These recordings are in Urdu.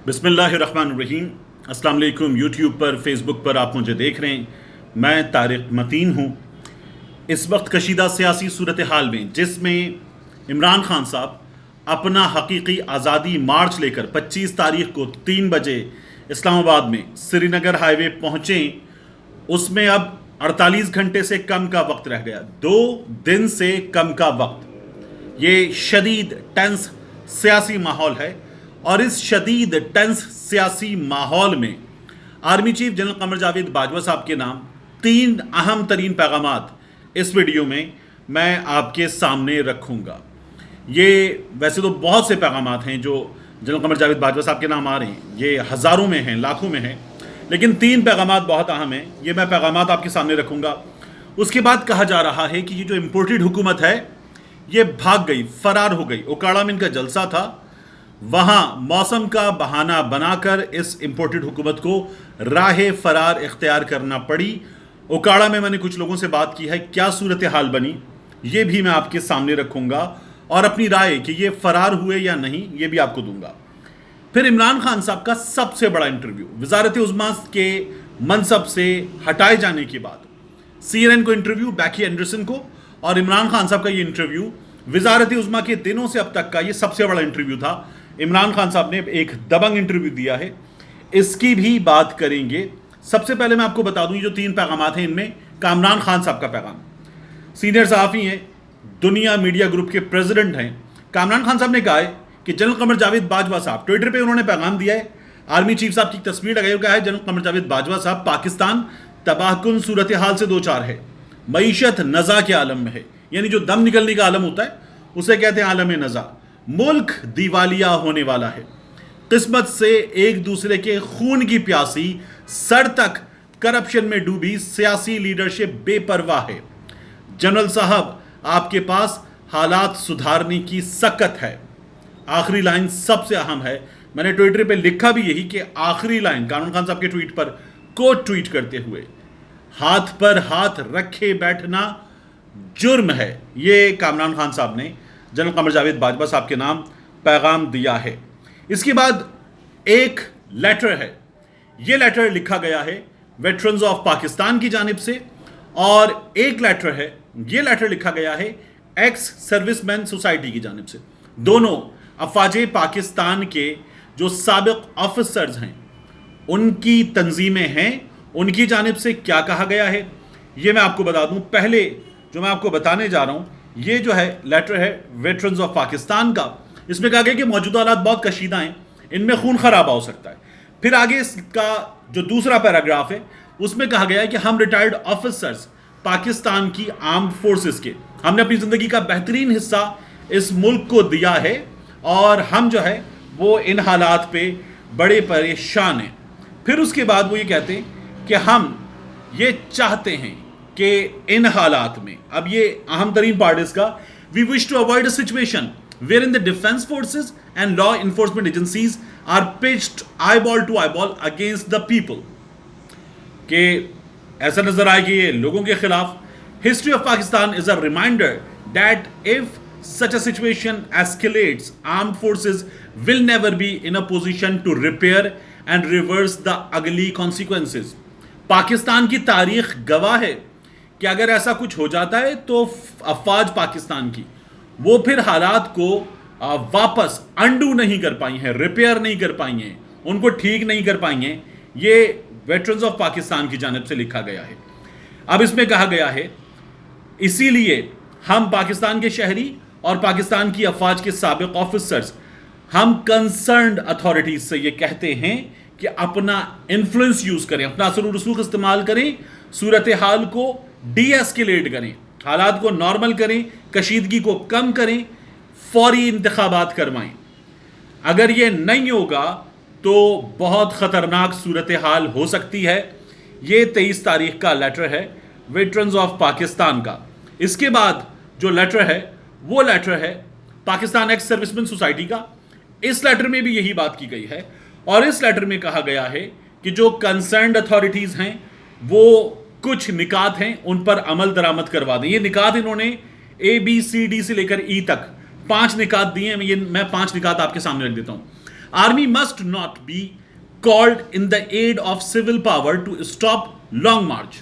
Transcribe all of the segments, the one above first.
بسم اللہ الرحمن الرحیم۔ السلام علیکم۔ یوٹیوب پر، فیس بک پر آپ مجھے دیکھ رہے ہیں۔ میں طارق متین ہوں۔ اس وقت کشیدہ سیاسی صورتحال میں، جس میں عمران خان صاحب اپنا حقیقی آزادی مارچ لے کر 25 تاریخ کو 3 بجے اسلام آباد میں سری نگر ہائی وے پہنچیں، اس میں اب 48 گھنٹے سے کم کا وقت رہ گیا، 2 دن سے کم کا وقت۔ یہ شدید ٹینس سیاسی ماحول ہے، اور اس شدید ٹینس سیاسی ماحول میں army chief general Qamar Javed Bajwa صاحب کے نام 3 اہم ترین پیغامات اس ویڈیو میں آپ کے سامنے رکھوں گا۔ یہ ویسے تو بہت سے پیغامات ہیں جو جنرل قمر جاوید باجوہ صاحب کے نام آ رہے ہیں، یہ ہزاروں میں ہیں، لاکھوں میں ہیں، لیکن 3 پیغامات بہت اہم ہیں۔ یہ میں پیغامات آپ کے سامنے رکھوں گا۔ اس کے بعد کہا جا رہا ہے کہ یہ جو امپورٹڈ حکومت ہے یہ بھاگ گئی، فرار ہو گئی۔ اوکاڑا میں ان کا جلسہ تھا، وہاں موسم کا بہانہ بنا کر اس امپورٹڈ حکومت کو راہ فرار اختیار کرنا پڑی۔ اوکاڑا میں نے کچھ لوگوں سے بات کی ہے، کیا صورتحال بنی یہ بھی میں آپ کے سامنے رکھوں گا، اور اپنی رائے کہ یہ فرار ہوئے یا نہیں یہ بھی آپ کو دوں گا۔ پھر عمران خان صاحب کا سب سے بڑا انٹرویو، وزارت عظمیٰ کے منصب سے ہٹائے جانے کے بعد CNN کو انٹرویو، بیکی اینڈرسن کو، اور عمران خان صاحب کا یہ انٹرویو وزارت عظمیٰ کے دنوں سے اب تک کا یہ سب سے بڑا انٹرویو تھا۔ عمران خان صاحب نے ایک دبنگ انٹرویو دیا ہے، اس کی بھی بات کریں گے۔ سب سے پہلے میں آپ کو بتا دوں، یہ جو 3 پیغامات ہیں ان میں کامران خان صاحب کا پیغام، سینئر صحافی ہیں، دنیا میڈیا گروپ کے پریزیڈنٹ ہیں۔ کامران خان صاحب نے کہا ہے کہ جنرل قمر جاوید باجوہ صاحب، ٹویٹر پہ انہوں نے پیغام دیا ہے، آرمی چیف صاحب کی تصویر لگائی اور کہا ہے جنرل قمر جاوید باجوہ صاحب، پاکستان تباہ کن صورتحال سے دوچار ہے، معیشت نزا کے عالم میں ہے، یعنی جو دم نکلنے کا عالم ہوتا ہے اسے کہتے ہیں عالم نزا۔ ملک دیوالیہ ہونے والا ہے، قسمت سے ایک دوسرے کے خون کی پیاسی، سر تک کرپشن میں ڈوبی سیاسی لیڈرشپ بے پرواہ ہے۔ جنرل صاحب آپ کے پاس حالات سدھارنے کی سکت ہے۔ آخری لائن سب سے اہم ہے، میں نے ٹویٹر پہ لکھا بھی یہی کہ آخری لائن کامران خان صاحب کے ٹویٹ پر کوٹ ٹویٹ کرتے ہوئے، ہاتھ پر ہاتھ رکھے بیٹھنا جرم ہے۔ یہ کامران خان صاحب نے جنرل قمر جاوید باجوہ صاحب کے نام پیغام دیا ہے۔ اس کے بعد ایک لیٹر ہے، یہ لیٹر لکھا گیا ہے ویٹرنز آف پاکستان کی جانب سے، اور ایک لیٹر ہے، یہ لیٹر لکھا گیا ہے ایکس سروس مین سوسائٹی کی جانب سے۔ دونوں افواج پاکستان کے جو سابق آفیسرز ہیں، ان کی تنظیمیں ہیں، ان کی جانب سے کیا کہا گیا ہے یہ میں آپ کو بتا دوں۔ پہلے جو میں آپ کو بتانے جا رہا ہوں، یہ جو ہے لیٹر ہے ویٹرنز آف پاکستان کا۔ اس میں کہا گیا کہ موجودہ حالات بہت کشیدہ ہیں، ان میں خون خرابہ ہو سکتا ہے۔ پھر آگے اس کا جو دوسرا پیراگراف ہے اس میں کہا گیا ہے کہ ہم ریٹائرڈ آفیسرز پاکستان کی آرمڈ فورسز کے، ہم نے اپنی زندگی کا بہترین حصہ اس ملک کو دیا ہے، اور ہم جو ہے وہ ان حالات پہ بڑے پریشان ہیں۔ پھر اس کے بعد وہ یہ کہتے ہیں کہ ہم یہ چاہتے ہیں کہ ان حالات میں، اب یہ اہم ترین پارٹ اس کا، we wish to avoid a situation wherein the defense forces and law enforcement agencies are pitched eyeball to eyeball against the people، کہ ایسا نظر آئے کہ یہ لوگوں کے خلاف۔ History of Pakistan is a reminder that if such a situation escalates, armed forces will never be in a position to repair and reverse the ugly consequences۔ Pakistan کی تاریخ گواہ ہے کہ اگر ایسا کچھ ہو جاتا ہے تو افواج پاکستان کی وہ پھر حالات کو واپس انڈو نہیں کر پائی ہیں، ریپیئر نہیں کر پائی ہیں، ان کو ٹھیک نہیں کر پائی ہیں۔ یہ ویٹرنز آف پاکستان کی جانب سے لکھا گیا ہے۔ اب اس میں کہا گیا ہے اسی لیے ہم پاکستان کے شہری اور پاکستان کی افواج کے سابق آفیسرز، ہم کنسرنڈ اتھارٹیز سے یہ کہتے ہیں کہ اپنا انفلوئنس یوز کریں، اپنا اثر و رسوخ استعمال کریں، صورتحال کو ڈی ایسکیلیٹ کریں، حالات کو نارمل کریں، کشیدگی کو کم کریں، فوری انتخابات کروائیں۔ اگر یہ نہیں ہوگا تو بہت خطرناک صورتحال ہو سکتی ہے۔ یہ 23 تاریخ کا لیٹر ہے ویٹرنز آف پاکستان کا۔ اس کے بعد جو لیٹر ہے وہ لیٹر ہے پاکستان ایکس سروس مین سوسائٹی کا۔ اس لیٹر میں بھی یہی بات کی گئی ہے، اور اس لیٹر میں کہا گیا ہے کہ جو کنسرنڈ اتھارٹیز ہیں وہ کچھ نکات ہیں ان پر عمل درآمد کروا دیں۔ یہ نکات انہوں نے A B C D سے لے کر E تک 5 نکات دیے ہیں، میں 5 نکات آپ کے سامنے رکھ دیتا ہوں۔ Army must not be called in the aid of civil power to stop long march.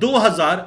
2,000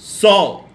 100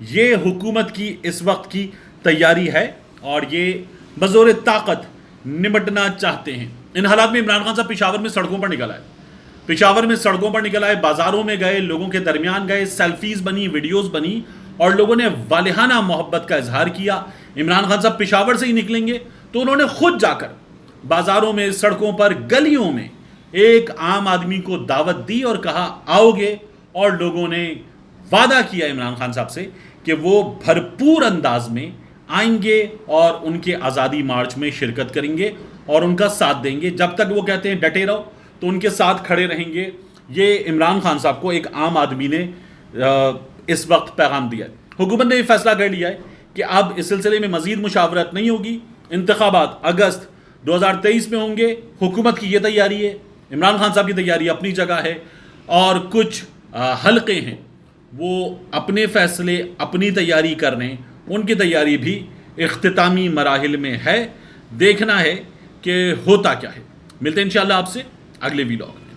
یہ حکومت کی اس وقت کی تیاری ہے اور یہ بزور طاقت نمٹنا چاہتے ہیں۔ ان حالات میں عمران خان صاحب پشاور میں سڑکوں پر نکل آئے، پشاور میں سڑکوں پر نکل آئے، بازاروں میں گئے، لوگوں کے درمیان گئے، سیلفیز بنی، ویڈیوز بنی اور لوگوں نے والہانہ محبت کا اظہار کیا۔ عمران خان صاحب پشاور سے ہی نکلیں گے تو انہوں نے خود جا کر بازاروں میں، سڑکوں پر، گلیوں میں ایک عام آدمی کو دعوت دی اور کہا آؤ گے، اور لوگوں نے وعدہ کیا عمران خان صاحب سے کہ وہ بھرپور انداز میں آئیں گے اور ان کے آزادی مارچ میں شرکت کریں گے اور ان کا ساتھ دیں گے۔ جب تک وہ کہتے ہیں ڈٹے رہو تو ان کے ساتھ کھڑے رہیں گے۔ یہ عمران خان صاحب کو ایک عام آدمی نے اس وقت پیغام دیا ہے۔ حکومت نے یہ فیصلہ کر لیا ہے کہ اب اس سلسلے میں مزید مشاورت نہیں ہوگی، انتخابات اگست 2023 میں ہوں گے۔ حکومت کی یہ تیاری ہے، عمران خان صاحب کی تیاری اپنی جگہ ہے، اور کچھ حلقے ہیں وہ اپنے فیصلے، اپنی تیاری کر رہے ہیں، ان کی تیاری بھی اختتامی مراحل میں ہے۔ دیکھنا ہے کہ ہوتا کیا ہے۔ ملتے ہیں انشاءاللہ آپ سے اگلے ویلاگ میں۔